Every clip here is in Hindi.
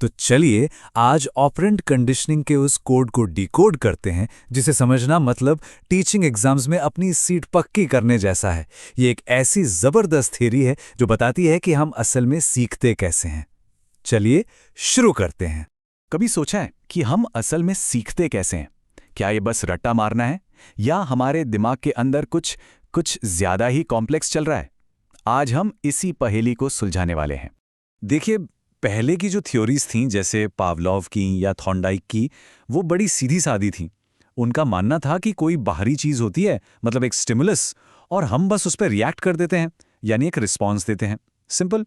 तो चलिए आज ऑपरेंट कंडीशनिंग के उस कोड को डिकोड करते हैं जिसे समझना मतलब टीचिंग एग्जाम्स में अपनी सीट पक्की करने जैसा है। ये एक ऐसी जबरदस्त थ्योरी है जो बताती है कि हम असल में सीखते कैसे हैं। चलिए शुरू करते हैं। कभी सोचा है कि हम असल में सीखते कैसे हैं? क्या ये बस रट्टा मारना है या हमारे दिमाग के अंदर कुछ ज्यादा ही कॉम्प्लेक्स चल रहा है? आज हम इसी पहेली को सुलझाने वाले हैं। देखिए, पहले की जो थ्योरीज थीं जैसे पावलोव की या थॉर्नडाइक की, वो बड़ी सीधी सादी थीं। उनका मानना था कि कोई बाहरी चीज होती है, मतलब एक स्टिमुलस, और हम बस उस पर रिएक्ट कर देते हैं, यानी एक रिस्पॉन्स देते हैं। सिंपल।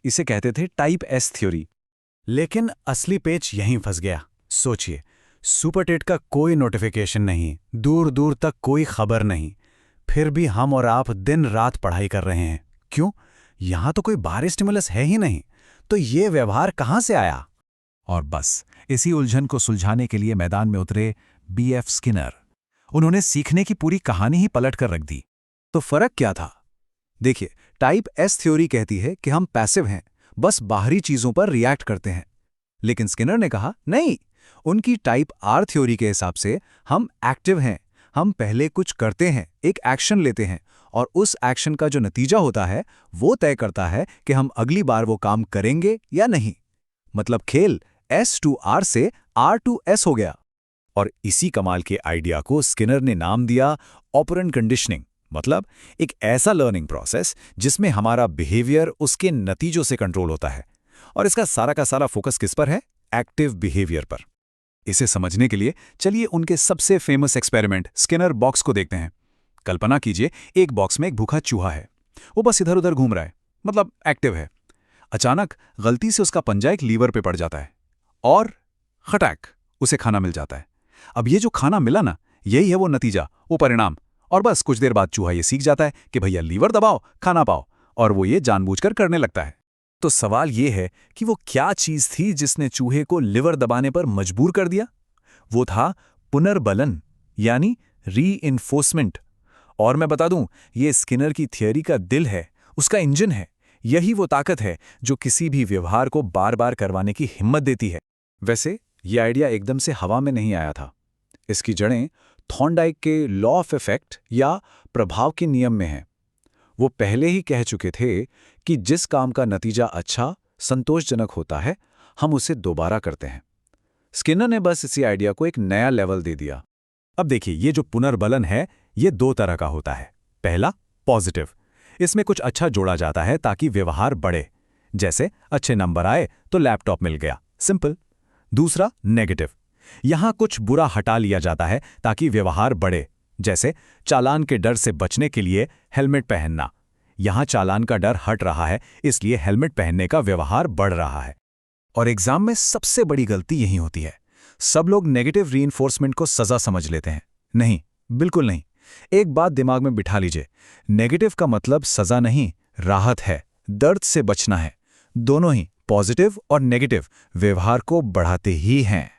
इसे कहते थे टाइप एस थ्योरी। लेकिन असली पेच यहीं फंस गया। सोचिए, सुपरटेट का कोई नोटिफिकेशन नहीं, दूर दूर तक कोई खबर नहीं, फिर भी हम और आप दिन रात पढ़ाई कर रहे हैं। क्यों? यहां तो कोई बाहरी स्टिमुलस है ही नहीं, तो ये व्यवहार कहां से आया? और बस इसी उलझन को सुलझाने के लिए मैदान में उतरे बीएफ स्किनर। उन्होंने सीखने की पूरी कहानी ही पलट कर रख दी। तो फर्क क्या था? देखिए, टाइप एस थ्योरी कहती है कि हम पैसिव हैं, बस बाहरी चीजों पर रिएक्ट करते हैं। लेकिन स्किनर ने कहा नहीं, उनकी टाइप आर थ्योरी के हिसाब से हम एक्टिव हैं। हम पहले कुछ करते हैं, एक एक्शन लेते हैं, और उस एक्शन का जो नतीजा होता है वो तय करता है कि हम अगली बार वो काम करेंगे या नहीं। मतलब खेल S to R से R to S हो गया। और इसी कमाल के आइडिया को स्किनर ने नाम दिया ऑपरेंट कंडीशनिंग। मतलब एक ऐसा लर्निंग प्रोसेस जिसमें हमारा बिहेवियर उसके नतीजों से कंट्रोल होता है। और इसका सारा का सारा फोकस किस पर है? एक्टिव बिहेवियर पर। इसे समझने के लिए चलिए उनके सबसे फेमस एक्सपेरिमेंट स्किनर बॉक्स को देखते हैं। कल्पना कीजिए, एक बॉक्स में एक भूखा चूहा है। वो बस इधर उधर घूम रहा है, मतलब एक्टिव है। अचानक गलती से उसका पंजा एक लीवर पे पड़ जाता है और खटैक, उसे खाना मिल जाता है। अब ये जो खाना मिला ना, यही है वो नतीजा, वो परिणाम। और बस कुछ देर बाद चूहा ये सीख जाता है कि भैया लीवर दबाओ, खाना पाओ, और वो ये जानबूझकर करने लगता है। तो सवाल ये है कि वो क्या चीज थी जिसने चूहे को लिवर दबाने पर मजबूर कर दिया? वो था पुनर्बलन, यानी रीइंफोर्समेंट। और मैं बता दूं, ये स्किनर की थियरी का दिल है, उसका इंजन है। यही वो ताकत है जो किसी भी व्यवहार को बार बार करवाने की हिम्मत देती है। वैसे ये आइडिया एकदम से हवा में नहीं आया था। इसकी जड़ें थॉर्नडाइक के लॉ ऑफ इफेक्ट या प्रभाव के नियम में हैं। वो पहले ही कह चुके थे कि जिस काम का नतीजा अच्छा, संतोषजनक होता है, हम उसे दोबारा करते हैं। स्किनर ने बस इसी आइडिया को एक नया लेवल दे दिया। अब देखिए, ये जो पुनर्बलन है, ये दो तरह का होता है। पहला, पॉजिटिव। इसमें कुछ अच्छा जोड़ा जाता है ताकि व्यवहार बढ़े। जैसे अच्छे नंबर आए तो लैपटॉप मिल गया, सिंपल। दूसरा, नेगेटिव। यहां कुछ बुरा हटा लिया जाता है ताकि व्यवहार बढ़े। जैसे चालान के डर से बचने के लिए हेलमेट पहनना। यहां चालान का डर हट रहा है, इसलिए हेलमेट पहनने का व्यवहार बढ़ रहा है। और एग्जाम में सबसे बड़ी गलती यही होती है। सब लोग नेगेटिव रीइंफोर्समेंट को सजा समझ लेते हैं। नहीं, बिल्कुल नहीं। एक बात दिमाग में बिठा लीजिए, नेगेटिव का मतलब सजा नहीं, राहत है, दर्द से बचना है। दोनों ही, पॉजिटिव और नेगेटिव, व्यवहार को बढ़ाते ही हैं।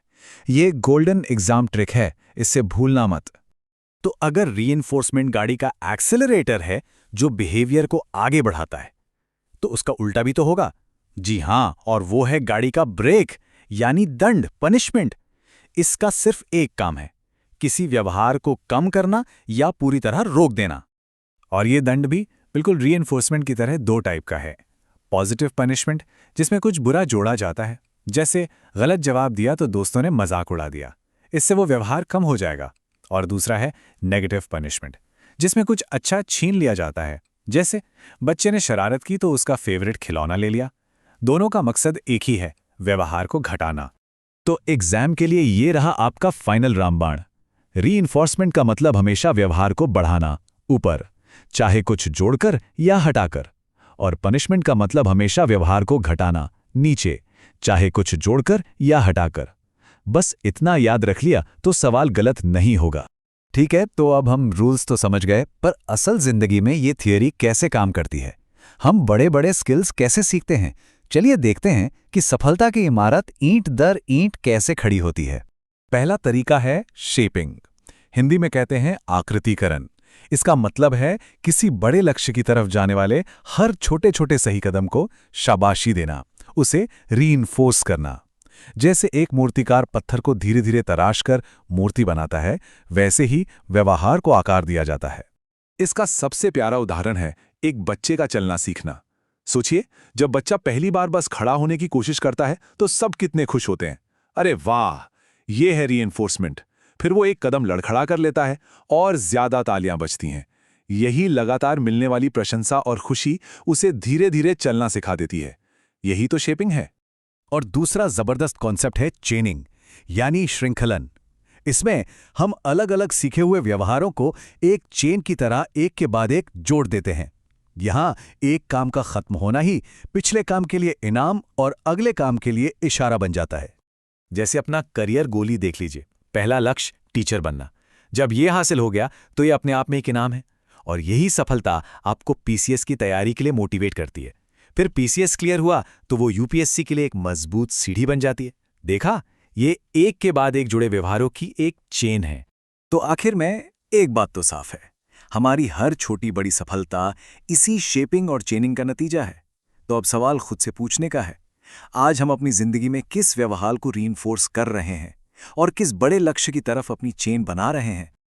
ये गोल्डन एग्जाम ट्रिक है, इससे भूलना मत। तो अगर रीइंफोर्समेंट गाड़ी का एक्सेलरेटर है जो बिहेवियर को आगे बढ़ाता है, तो उसका उल्टा भी तो होगा। जी हां, और वो है गाड़ी का ब्रेक, यानी दंड, पनिशमेंट। इसका सिर्फ एक काम है, किसी व्यवहार को कम करना या पूरी तरह रोक देना। और ये दंड भी बिल्कुल रीइंफोर्समेंट की तरह दो टाइप का है। पॉजिटिव पनिशमेंट, जिसमें कुछ बुरा जोड़ा जाता है, जैसे गलत जवाब दिया तो दोस्तों ने मजाक उड़ा दिया, इससे वो व्यवहार कम हो जाएगा। और दूसरा है नेगेटिव पनिशमेंट, जिसमें कुछ अच्छा छीन लिया जाता है। जैसे बच्चे ने शरारत की तो उसका फेवरेट खिलौना ले लिया। दोनों का मकसद एक ही है, व्यवहार को घटाना। तो एग्जाम के लिए ये रहा आपका फाइनल रामबाण। रीइंफोर्समेंट का मतलब हमेशा व्यवहार को बढ़ाना, ऊपर, चाहे कुछ जोड़कर या हटाकर। और पनिशमेंट का मतलब हमेशा व्यवहार को घटाना, नीचे, चाहे कुछ जोड़कर या हटाकर। बस इतना याद रख लिया तो सवाल गलत नहीं होगा। ठीक है, तो अब हम रूल्स तो समझ गए, पर असल जिंदगी में ये थियरी कैसे काम करती है? हम बड़े बड़े स्किल्स कैसे सीखते हैं? चलिए देखते हैं कि सफलता की इमारत ईंट दर ईंट कैसे खड़ी होती है। पहला तरीका है शेपिंग। हिंदी में कहते हैं आकृतिकरण। इसका मतलब है किसी बड़े लक्ष्य की तरफ जाने वाले हर छोटे छोटे सही कदम को शाबाशी देना, उसे रीइंफोर्स करना। जैसे एक मूर्तिकार पत्थर को धीरे धीरे तराश कर मूर्ति बनाता है, वैसे ही व्यवहार को आकार दिया जाता है। इसका सबसे प्यारा उदाहरण है एक बच्चे का चलना सीखना। सोचिए, जब बच्चा पहली बार बस खड़ा होने की कोशिश करता है तो सब कितने खुश होते हैं। अरे वाह, ये है रीइंफोर्समेंट। फिर वो एक कदम लड़खड़ा कर लेता है और ज्यादा तालियां बजती हैं। यही लगातार मिलने वाली प्रशंसा और खुशी उसे धीरे धीरे चलना सिखा देती है। यही तो शेपिंग है। और दूसरा जबरदस्त कॉन्सेप्ट है चेनिंग, यानी श्रृंखलन। इसमें हम अलग अलग सीखे हुए व्यवहारों को एक चेन की तरह एक के बाद एक जोड़ देते हैं। यहां एक काम का खत्म होना ही पिछले काम के लिए इनाम और अगले काम के लिए इशारा बन जाता है। जैसे अपना करियर गोल ही देख लीजिए। पहला लक्ष्य टीचर बनना। जब ये हासिल हो गया तो ये अपने आप में एक इनाम है, और यही सफलता आपको पीसीएस की तैयारी के लिए मोटिवेट करती है। फिर पीसीएस क्लियर हुआ तो वो यूपीएससी के लिए एक मजबूत सीढ़ी बन जाती है। देखा, ये एक के बाद एक जुड़े व्यवहारों की एक चेन है। तो आखिर में एक बात तो साफ है, हमारी हर छोटी बड़ी सफलता इसी शेपिंग और चेनिंग का नतीजा है। तो अब सवाल खुद से पूछने का है, आज हम अपनी जिंदगी में किस व्यवहार को रीइंफोर्स कर रहे हैं और किस बड़े लक्ष्य की तरफ अपनी चेन बना रहे हैं।